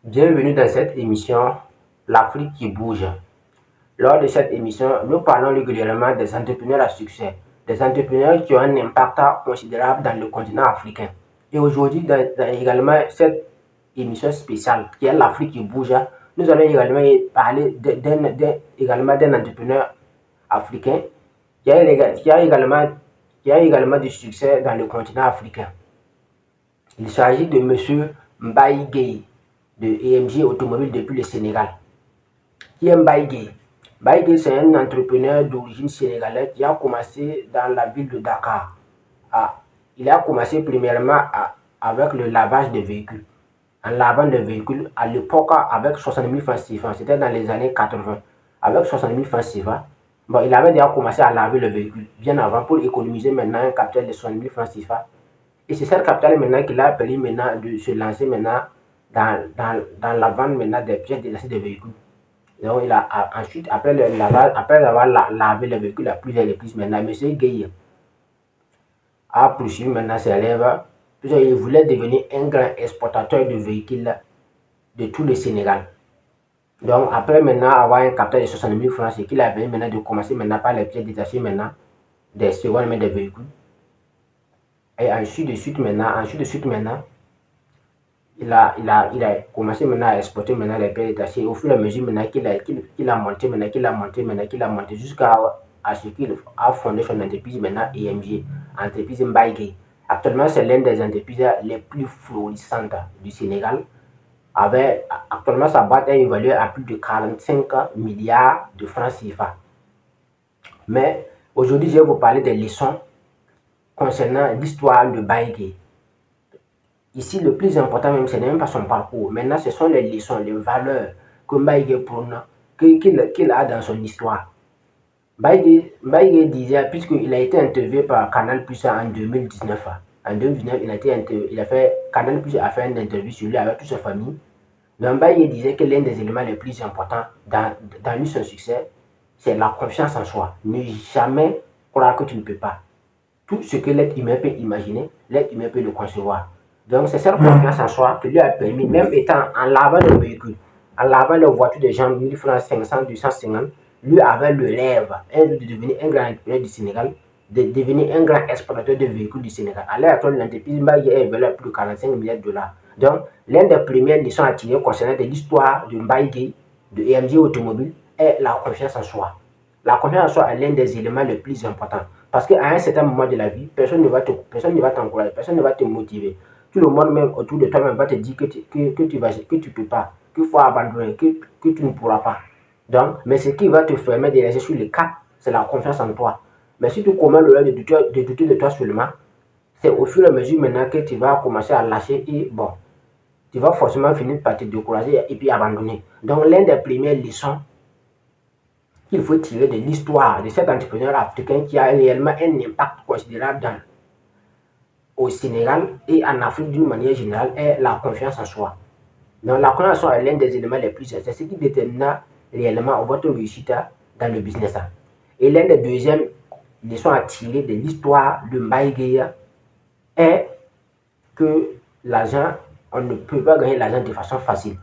Bienvenue dans cette émission L'Afrique qui bouge. Lors de cette émission, nous parlons régulièrement des entrepreneurs à succès, des entrepreneurs qui ont un impact considérable dans le continent africain. Et aujourd'hui, dans également cette émission spéciale qui est L'Afrique qui bouge, nous allons également parler également d'un entrepreneur africain qui a également du succès dans le continent africain. Il s'agit de M. Mbaye Gueye de EMG Automobile depuis le Sénégal. Qui est Mbaye Gueye? Mbaye Gueye, c'est un entrepreneur d'origine sénégalaise qui a commencé dans la ville de Dakar. Il a commencé premièrement avec le lavage de véhicules. En lavant des véhicules, à l'époque, avec 60 000 francs CFA, c'était dans les années 80. Avec 60 000 francs CFA, il avait déjà commencé à laver le véhicule bien avant pour économiser maintenant un capital de 60 000 francs CFA. Et c'est cette capital maintenant qui l'a permis maintenant de se lancer maintenant dans la vente maintenant des pièces détachées des véhicules. Donc il a ensuite, après avoir lavé le véhicule à plusieurs reprises, maintenant M. Gueye a poursuivi maintenant ses rêves, puisqu'il voulait devenir un grand exportateur de véhicules de tout le Sénégal. Donc après maintenant avoir un capital de 60 000 francs, c'est qu'il a permis maintenant de commencer maintenant par les pièces détachées maintenant des secondes mains des véhicules. Et ensuite de suite maintenant, il a commencé maintenant à exporter maintenant les pièces détachées au fur et à mesure maintenant qu'il a monté jusqu'à ce qu'il a fondé son entreprise maintenant EMG, entreprise Mbaye Gueye. Actuellement, c'est l'une des entreprises les plus florissantes du Sénégal. Actuellement, sa boîte est évaluée à plus de 45 milliards de francs CFA. Mais aujourd'hui, je vais vous parler des leçons concernant l'histoire de Mbaye Gueye. Ici, le plus important même, ce n'est même pas son parcours. Maintenant, ce sont les leçons, les valeurs que Mbaye Gueye prône, qu'il a dans son histoire. Mbaye Gueye disait, puisqu'il a été interviewé par Canal Plus en 2019. En 2019, Canal Plus a fait une interview sur lui avec toute sa famille. Donc, Mbaye Gueye disait que l'un des éléments les plus importants dans lui, son succès, c'est la confiance en soi. Ne jamais croire que tu ne peux pas. Tout ce que l'être humain peut imaginer, l'être humain peut le concevoir. Donc, c'est cette confiance en soi qui lui a permis, même étant en lavant le véhicule, en lavant les voitures des gens, 1000 francs, 500, 250, lui avait le rêve de devenir un grand entrepreneur du Sénégal, de devenir un grand exportateur de véhicules du Sénégal. À l'heure actuelle, l'entreprise Mbaye Gueye est évaluée à plus de 45 milliards de dollars. Donc, l'une des premières leçons à tirer concernant l'histoire de Mbaye Gueye, de EMG Automobile, est la confiance en soi. La confiance en soi est l'un des éléments les plus importants. Parce qu'à un certain moment de la vie, personne ne va t'encourager, personne ne va te motiver. Tout le monde même autour de toi-même va te dire que tu ne peux pas, qu'il faut abandonner, que tu ne pourras pas. Donc, mais ce qui va te permettre de rester sur le cap, c'est la confiance en toi. Mais si tu commences de douter de toi seulement, c'est au fur et à mesure maintenant que tu vas commencer à lâcher et bon, tu vas forcément finir par te décourager et puis abandonner. Donc, l'une des premières leçons qu'il faut tirer de l'histoire de cet entrepreneur africain qui a réellement un impact considérable au Sénégal et en Afrique d'une manière générale est la confiance en soi. Donc la confiance en soi est l'un des éléments les plus importants, c'est ce qui détermina réellement votre réussite dans le business. Et l'un des deuxièmes leçons à tirer de l'histoire de Mbaye Gueye est que l'argent, on ne peut pas gagner l'argent de façon facile.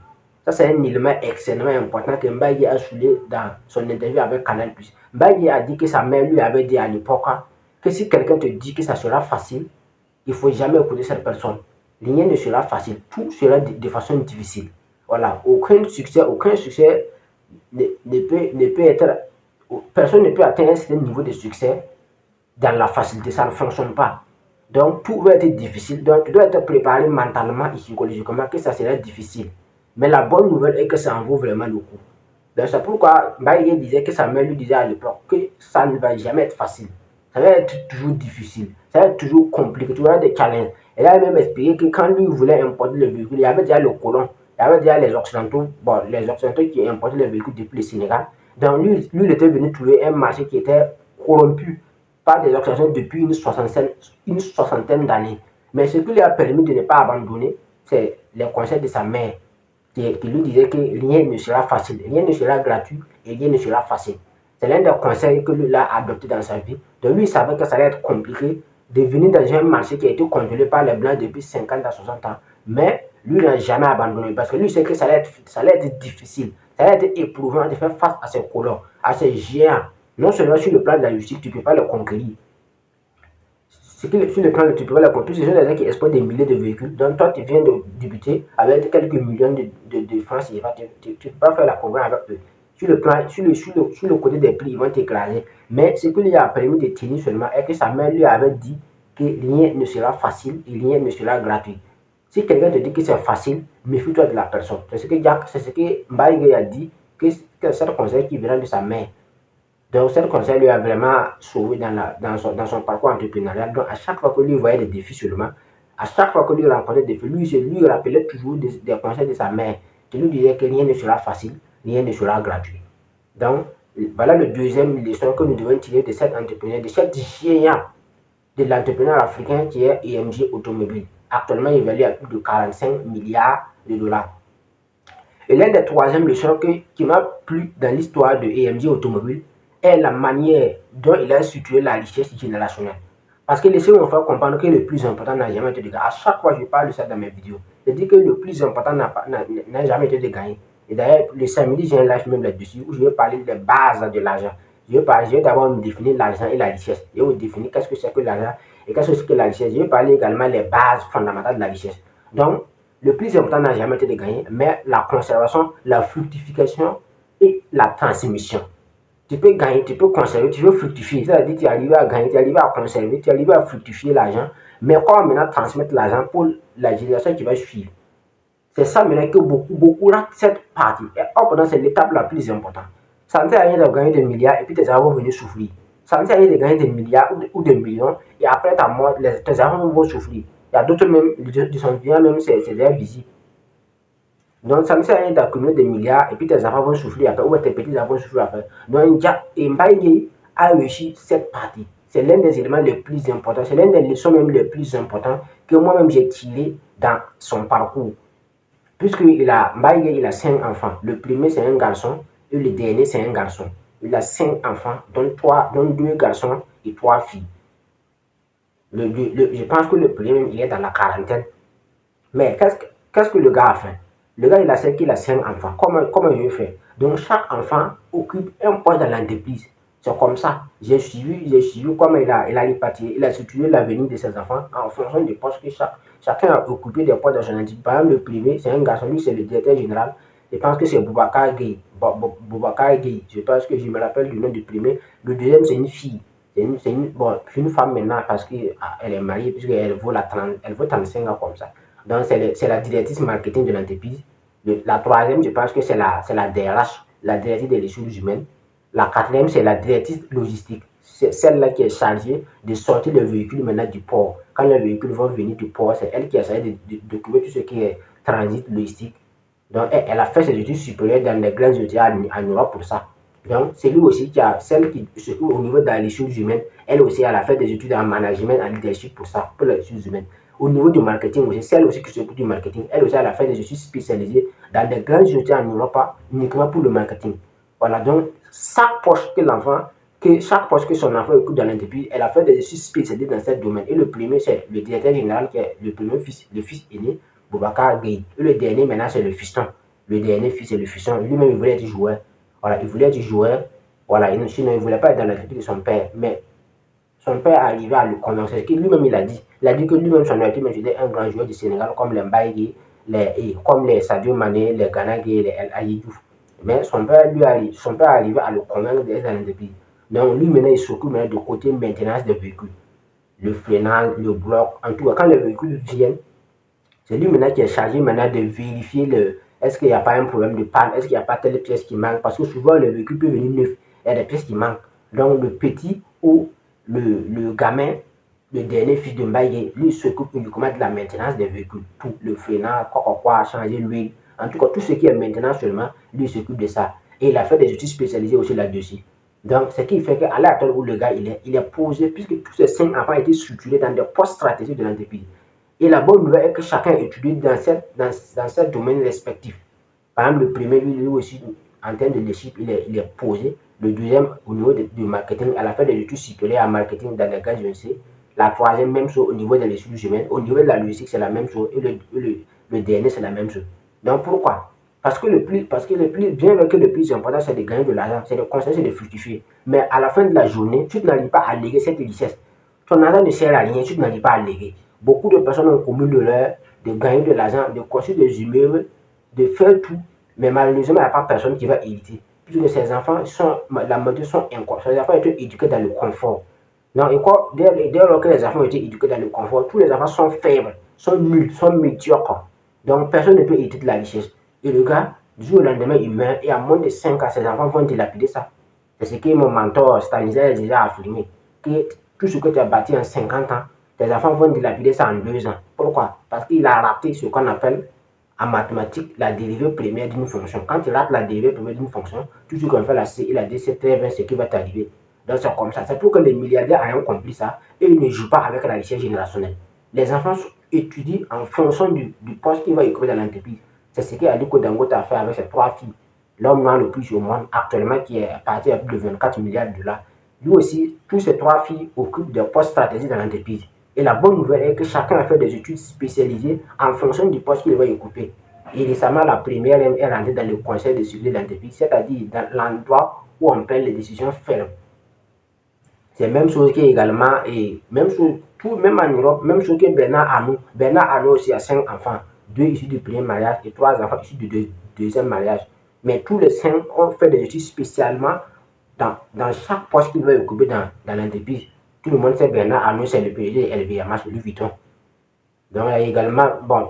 Ça, c'est un élément extrêmement important que Mbaye Gueye a soulevé dans son interview avec Canal+. Mbaye Gueye a dit que sa mère lui avait dit à l'époque que si quelqu'un te dit que ça sera facile, il ne faut jamais écouter cette personne. Rien ne sera facile, tout sera de façon difficile. Voilà, aucun succès ne peut être, personne ne peut atteindre un certain niveau de succès dans la facilité, ça ne fonctionne pas. Donc tout va être difficile, donc tu dois être préparé mentalement et psychologiquement que ça sera difficile. Mais la bonne nouvelle est que ça en vaut vraiment le coup. Donc c'est pourquoi Mbaye Gueye disait que sa mère lui disait à l'époque que ça ne va jamais être facile. Ça va être toujours difficile, ça va être toujours compliqué, tu auras des challenges. Elle a même expliqué que quand lui voulait importer le véhicule, il y avait déjà le colon, il y avait déjà les Occidentaux, qui importaient les véhicules depuis le Sénégal. Donc lui, il était venu trouver un marché qui était corrompu par des Occidentaux depuis une soixantaine d'années. Mais ce qui lui a permis de ne pas abandonner, c'est les conseils de sa mère qui lui disait que rien ne sera facile, rien ne sera gratuit et rien ne sera facile. C'est l'un des conseils que lui a adopté dans sa vie. Donc lui, il savait que ça allait être compliqué de venir dans un marché qui a été contrôlé par les Blancs depuis 50 à 60 ans. Mais lui n'a jamais abandonné parce que lui sait que ça allait être difficile, ça allait être éprouvant de faire face à ces colons, à ces géants. Non seulement sur le plan de la logistique, tu ne peux pas le conquérir. Sur le plan de tu peux pas le conquérir. Ce sont des gens qui exportent des milliers de véhicules. Donc toi, tu viens de débuter avec quelques millions de francs CFA. Tu ne peux pas faire la concurrence avec eux. Sur le côté des prix, ils vont t'écraser. Mais ce que lui a permis de tenir seulement est que sa mère lui avait dit que rien ne sera facile et rien ne sera gratuit. Si quelqu'un te dit que c'est facile, méfie-toi de la personne. C'est ce que Mbaye a dit, que c'est le conseil qui vient de sa mère. Donc, cette conseil lui a vraiment sauvé dans son parcours entrepreneurial. Donc, à chaque fois que lui voyait des défis seulement, à chaque fois que lui rencontrait des défis, lui rappelait toujours des conseils de sa mère, qui lui disait que rien ne sera facile, rien ne sera gratuit. Donc, voilà le deuxième leçon que nous devons tirer de cet entrepreneur, de cet géant de l'entrepreneur africain qui est EMG Automobile. Actuellement, il évalue à plus de 45 milliards de dollars. Et l'un des troisièmes leçons qui m'a plu dans l'histoire de EMG Automobile est la manière dont il a structuré la richesse générationnelle. Parce que laissez-moi faire comprendre que le plus important n'a jamais été de gagner. À chaque fois, je parle de ça dans mes vidéos. Je dis que le plus important n'a jamais été de gagner. Et d'ailleurs, le samedi, j'ai un live même là-dessus où je vais parler des bases de l'argent. Je vais d'abord me définir l'argent et la richesse. Je vais vous définir qu'est-ce que c'est que l'argent et qu'est-ce que c'est que la richesse. Je vais parler également des bases fondamentales de la richesse. Donc, le plus important n'a jamais été de gagner, mais la conservation, la fructification et la transmission. Tu peux gagner, tu peux conserver, tu veux fructifier. C'est-à-dire que tu es arrivé à gagner, tu es arrivé à conserver, tu es arrivé à fructifier l'argent. Mais comment maintenant transmettre l'argent pour la génération qui va suivre? C'est ça maintenant que beaucoup ratent cette partie. Et pourtant, c'est l'étape la plus importante. Ça ne sert à rien de gagner des milliards et puis tes enfants vont venir souffrir. Ça ne sert à rien de gagner des milliards ou des millions et après ta mort, tes enfants vont souffrir. Il y a d'autres même, de son vivant même, c'est déjà visible. Donc, ça ne sert à rien d'accumuler des milliards et puis tes enfants vont souffrir après, ou tes petits-enfants vont souffrir après. Donc, Mbaye a réussi cette partie. C'est l'un des éléments les plus importants, c'est l'un des leçons même les plus importantes que moi-même j'ai tiré dans son parcours. Puisqu'il a, Mbaye, il a 5 enfants. Le premier, c'est un garçon et le dernier, c'est un garçon. Il a 5 enfants, dont 2 garçons et 3 filles. Je pense que le premier, il est dans la quarantaine. Mais qu'est-ce que le gars a fait? Le gars, il a 5 enfants. Comment il fait? Donc, chaque enfant occupe un poste dans l'entreprise. C'est comme ça. J'ai suivi comment il a réparti, il a structuré l'avenir de ses enfants en fonction des postes que chacun a occupé des postes dans son entreprise. Par exemple, le premier, c'est un garçon, lui, c'est le directeur général. Je pense que c'est Boubacar Gueye. Boubacar Gueye. Je pense que je me rappelle du nom du premier. Le deuxième, c'est une fille. C'est une femme maintenant parce qu'elle est mariée, puisqu'elle vaut 35 ans comme ça. Donc, c'est la directrice marketing de l'entreprise. La troisième, je pense que c'est la DRH, la directrice des ressources humaines. La quatrième, c'est la directrice logistique. C'est celle-là qui est chargée de sortir les véhicules maintenant du port. Quand les véhicules vont venir du port, c'est elle qui est chargée d'occuper tout ce qui est transit logistique. Donc, elle a fait ses études supérieures dans les grandes universités en Europe pour ça. Donc, c'est lui aussi celle qui s'occupe au niveau de la ressources humaines. Elle aussi, elle a fait des études en management, en leadership pour ça, pour les ressources humaines. Au niveau du marketing aussi, celle aussi qui s'occupe du marketing, elle aussi, elle a fait des études spécialisées dans les grandes universités en Europe, uniquement pour le marketing. Voilà, donc, chaque poste que son enfant occupe dans l'entreprise, elle a fait des études spécialisées dans ce domaine. Et le premier, c'est le directeur général qui est le premier fils, le fils aîné, Boubacar Gueye. Et le dernier, maintenant, c'est le fiston. Le dernier fils, c'est le fiston. Lui-même, il voulait être joueur. Voilà, il voulait être joueur. Voilà, sinon, il ne voulait pas être dans l'entreprise de son père. Mais son père arrivait à le convaincre. C'est ce que lui-même, il a dit. Il a dit que lui-même, son entreprise était un grand joueur du Sénégal, comme les Mbaye, comme les Sadio Mané, les Gana Gueye, les El Hadji Diouf. Mais son père arrivait à le convaincre d'être dans l'entreprise. Donc, lui, maintenant, il s'occupe de côté maintenance des véhicules. Le freinage, le bloc, en tout cas, quand les véhicules viennent, c'est lui maintenant qui est chargé maintenant de vérifier est-ce qu'il n'y a pas un problème de panne, est-ce qu'il n'y a pas telle pièce qui manque, parce que souvent le véhicule peut venir neuf, il y a des pièces qui manquent. Donc le petit ou le gamin, le dernier fils de Mbaye, lui s'occupe uniquement de la maintenance des véhicules, tout, le freinage, quoi, changer l'huile, en tout cas tout ce qui est maintenance seulement, lui s'occupe de ça. Et il a fait des études spécialisées aussi là-dessus. Donc, ce qui fait qu'à l'heure où le gars il est posé, puisque tous ces 5 enfants étaient structurés dans des postes stratégiques de l'entreprise. Et la bonne nouvelle est que chacun étudie dans ce domaine respectif. Par exemple, le premier, lui aussi, en termes de leadership, il est posé. Le deuxième, au niveau du marketing, elle a fait des études supérieures en marketing dans les grandes universités. La troisième, même chose au niveau des ressources humaines. Au niveau de la logistique, c'est la même chose. Et le dernier, c'est la même chose. Donc pourquoi? Parce que bien que le plus important, c'est de gagner de l'argent, c'est de construire, c'est de fructifier. Mais à la fin de la journée, tu n'arrives pas à léguer cette richesse. Ton argent ne sert à rien, tu n'arrives pas à léguer. Beaucoup de personnes ont commis l'erreur de gagner de l'argent, de construire des immeubles, de faire tout, mais malheureusement, il n'y a pas personne qui va hériter. Puisque ces enfants la majorité sont inconscients. Ces enfants ont été éduqués dans le confort. Donc, et quoi, dès lors que les enfants ont été éduqués dans le confort, tous les enfants sont faibles, sont nuls, sont médiocres. Donc, personne ne peut hériter de la richesse. Et le gars, du jour au lendemain, il meurt et à moins de 5 ans, ses enfants vont dilapider ça. C'est ce que mon mentor Stanislas a déjà affirmé. Que tout ce que tu as bâti en 50 ans, tes enfants vont dilapider ça en 2 ans. Pourquoi? Parce qu'il a raté ce qu'on appelle en mathématiques la dérivée première d'une fonction. Quand tu rates la dérivée première d'une fonction, tout ce qu'on fait là, il a dit c'est très bien ce qui va t'arriver. Donc c'est comme ça. C'est pour que les milliardaires aient compris ça et ils ne jouent pas avec la richesse générationnelle. Les enfants étudient en fonction du poste qu'il va occuper dans l'entreprise. C'est ce qu'Aliko Dangote a fait avec ses 3 filles. L'homme noir le plus au monde actuellement qui est parti à plus de 24 milliards de dollars. Lui aussi, tous ces 3 filles occupent des postes stratégiques dans l'entreprise. Et la bonne nouvelle est que chacun a fait des études spécialisées en fonction du poste qu'il va occuper. Et récemment, la première est rentrée dans le conseil de sécurité de l'entreprise, c'est-à-dire dans l'endroit où on prend les décisions fermes. C'est la même chose qui également, et même chose, tout, même en Europe, même chose que Bernard Arnault. Bernard Arnault aussi a 5 enfants, 2 issus du premier mariage et 3 enfants issus du deuxième mariage. Mais tous les 5 ont fait des études spécialement dans chaque poste qu'il va occuper dans l'entreprise. Tout le monde sait Bernard Arnault, c'est le PDG de LVMH, Louis Vuitton. Donc, il y a également, bon,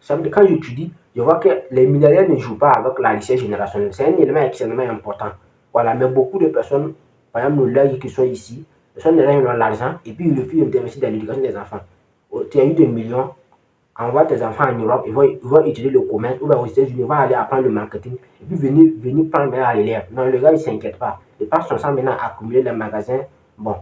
quand j'étudie, je vois que les milliardaires ne jouent pas avec la richesse générationnelle. C'est un élément extrêmement important. Voilà, mais beaucoup de personnes, par exemple, nos legs qui sont ici, ce sont des gens qui ont l'argent et puis ils refusent d'investir dans l'éducation des enfants. Tu as eu des millions, envoie tes enfants en Europe, ils vont étudier le commerce, ou bien aux États-Unis, ils vont aller apprendre le marketing, et puis venir prendre à l'élève. Non, le gars, il ne s'inquiète pas. Il passe son temps maintenant à accumuler les magasins. Bon.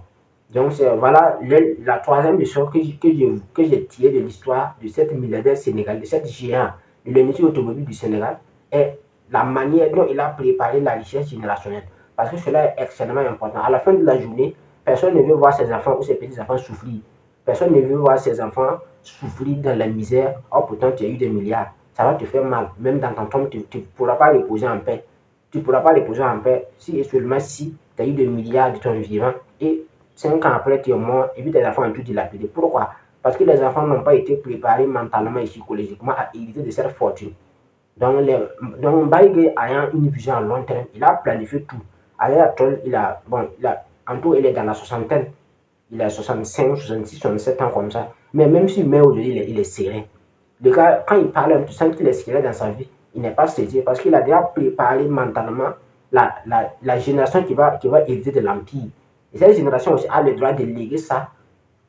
Donc, voilà la troisième leçon que j'ai tirée de l'histoire de cette milliardaire sénégalais, de cette géant de l'industrie automobile du Sénégal, est la manière dont il a préparé la richesse générationnelle. Parce que cela est extrêmement important. À la fin de la journée, personne ne veut voir ses enfants ou ses petits-enfants souffrir. Personne ne veut voir ses enfants souffrir dans la misère. Or, pourtant, tu as eu des milliards. Ça va te faire mal. Même dans ton tombe, tu ne pourras pas reposer en paix. Tu ne pourras pas reposer en paix si et seulement si tu as eu des milliards de ton vivant et 5 ans après, tu es mort et puis tes enfants ont tout dilapidé. Pourquoi? Parce que les enfants n'ont pas été préparés mentalement et psychologiquement à hériter de cette fortune. Donc Mbaye ayant une vision à long terme, il a planifié tout. À l'heure actuelle, en tout, il est dans la soixantaine. Il a 65, 66, 67 ans comme ça. Mais même s'il meurt aujourd'hui, il est serré. Le gars, quand il parle, tu sens qu'il est serré dans sa vie. Il n'est pas saisi parce qu'il a déjà préparé mentalement la génération qui va hériter de l'empire. Et cette génération aussi a le droit de léguer ça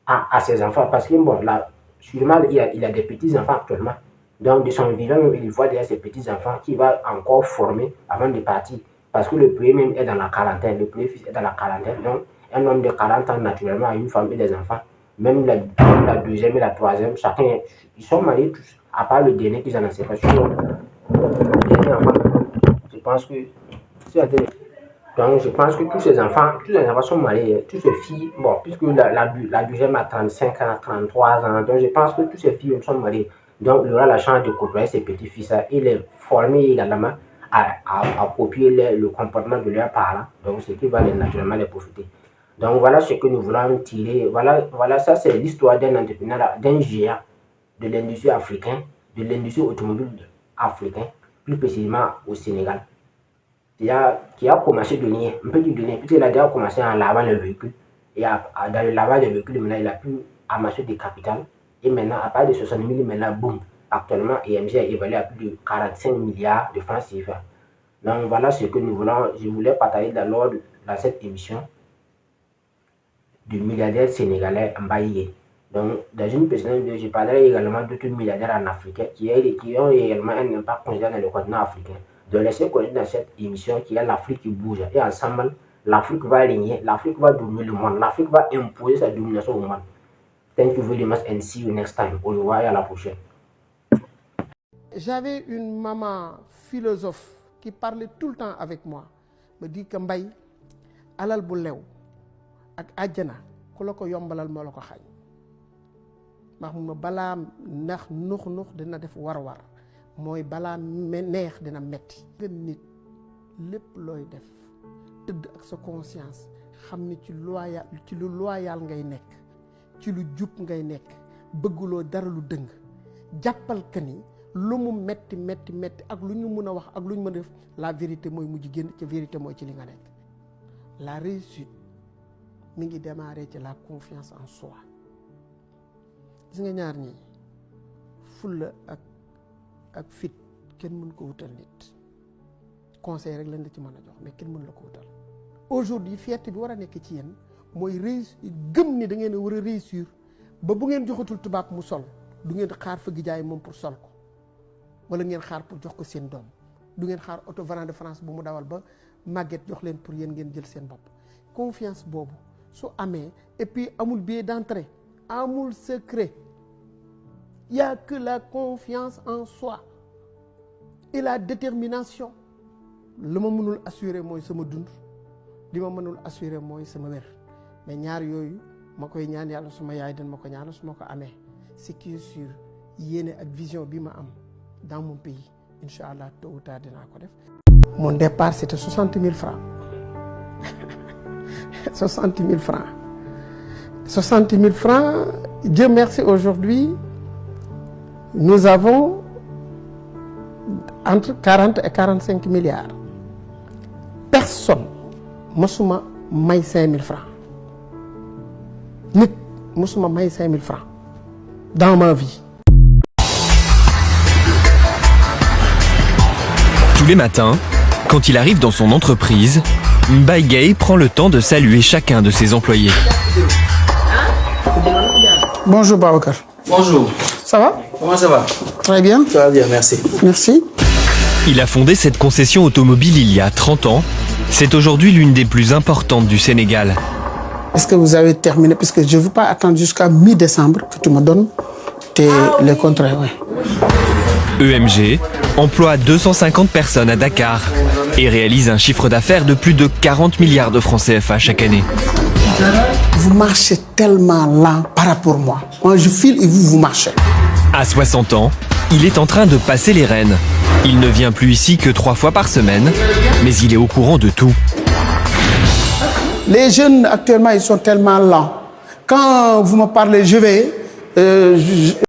à ses enfants. Parce que, bon, là, sûrement, il a des petits-enfants actuellement. Donc, de son vivant, il voit déjà ses petits-enfants qu'il va encore former avant de partir. Parce que le premier même est dans la quarantaine. Le premier fils est dans la quarantaine. Donc, un homme de 40 ans, naturellement, a une femme et des enfants. Même la deuxième et la troisième, chacun, ils sont mariés tous. À part le dernier qui est en séparation. Le dernier enfant, je pense que donc, je pense que tous ces enfants sont mariés, toutes ces filles, bon, puisque la deuxième a 35 ans, 33 ans, donc je pense que toutes ces filles sont mariées. Donc, il aura la chance de côtoyer ses petits-fils et les former également à copier le comportement de leurs parents. Donc, ce qui va naturellement les profiter. Donc, voilà ce que nous voulons tirer. Voilà ça, c'est l'histoire d'un entrepreneur, d'un géant de l'industrie africaine, de l'industrie automobile africaine, plus précisément au Sénégal qui a commencé de rien, un peu de rien, puisqu'il a déjà commencé en lavant le véhicule. Et dans le lavage de véhicule, maintenant, il a pu amasser des capitales. Et maintenant, à part de 60 000, maintenant, boum, actuellement, EMG a évalué à plus de 45 milliards de francs CFA. Donc, voilà ce que nous voulons. Je voulais partager dans cette émission du milliardaire sénégalais Mbaye. Donc, dans une prochaine vidéo, je parlerai également d'autres milliardaires en Afrique qui ont également un impact considérable dans le continent africain. De laisser connaître dans cette émission qu'il y a l'Afrique qui bouge. Et ensemble, l'Afrique va régner, l'Afrique va dominer le monde, l'Afrique va imposer sa domination au monde. Thank you very much and see you next time. Au revoir et à la prochaine. J'avais une maman philosophe qui parlait tout le temps avec moi. Me dit que Mbaye, alal bu lew ak àjjana ku la ko yombalal moo la ko xañ. maa mun ma balaa ndax nux dina def war-war mooy balaa neex dina metti. gën nit lépp looy def tëdd ak sa conscience xam ni ci lu loyal ngay nekk ci lu jub ngay nekk bëgguloo dara lu dëng jàppal que ni lu mu metti ak lu ñu mën a wax ak lu ñu mën a def la vérité mooy mujj génn ci vérité mooy ci li nga nekk. La réussite mi ngi démarrer ci la confiance en soi. gis nga ñaar ñi fulla ak fit kenn mën ko wutal nit conseil rek lañ la ci mën a jox mais kenn mën la ko wutal. Aujourd'hui fierté bi war a nekk ci yéen mooy réussir gëm ni da ngeen a war a réussir ba bu ngeen joxatul tubaab mu sol du ngeen xaar fa gijaay moom pour sol ko wala ngeen xaar pour jox ko seen doom du ngeen xaar auto venant de France bu mu dawal ba màgget jox leen pour yéen ngeen jël seen bopp. Confiance boobu su amee et puis amul billet d'entrée amul secret il y a que la confiance en soi et la détermination. lu ma mënul assurer mooy sama dund li ma mënul assurer mooy sama wér mais ñaar yooyu ma koy ñaan yàlla suma yaay dañ ma ko ñaanal su ma ko amee ce qui est sûr yéene ak vision bi ma am dans mon pays incha allah tôt ou tard dinaa ko def. Mon départ c'était 60 000 francs 60 000 francs 60 000 francs. Dieu merci, aujourd'hui nous avons entre 40 et 45 milliards. Personne mosuma may 5 000 francs nit mosuma may 5 000 francs dans ma vie. Tous les matins, quand il arrive dans son entreprise, Mbaye Gueye prend le temps de saluer chacun de ses employés. Bonjour Babacar. Bonjour. Ça va? Comment ça va? Très bien. Ça va bien, merci. Merci. Il a fondé cette concession automobile il y a 30 ans. C'est aujourd'hui l'une des plus importantes du Sénégal. Est-ce que vous avez terminé? Parce que je ne veux pas attendre jusqu'à mi-décembre que tu me donnes les contrats. Ouais. EMG emploie 250 personnes à Dakar et réalise un chiffre d'affaires de plus de 40 milliards de francs CFA chaque année. Vous marchez tellement lent par rapport à moi. Moi, je file et vous marchez. À 60 ans, il est en train de passer les rênes. Il ne vient plus ici que 3 fois par semaine, mais il est au courant de tout. Les jeunes, actuellement, ils sont tellement lents. Quand vous me parlez, je vais...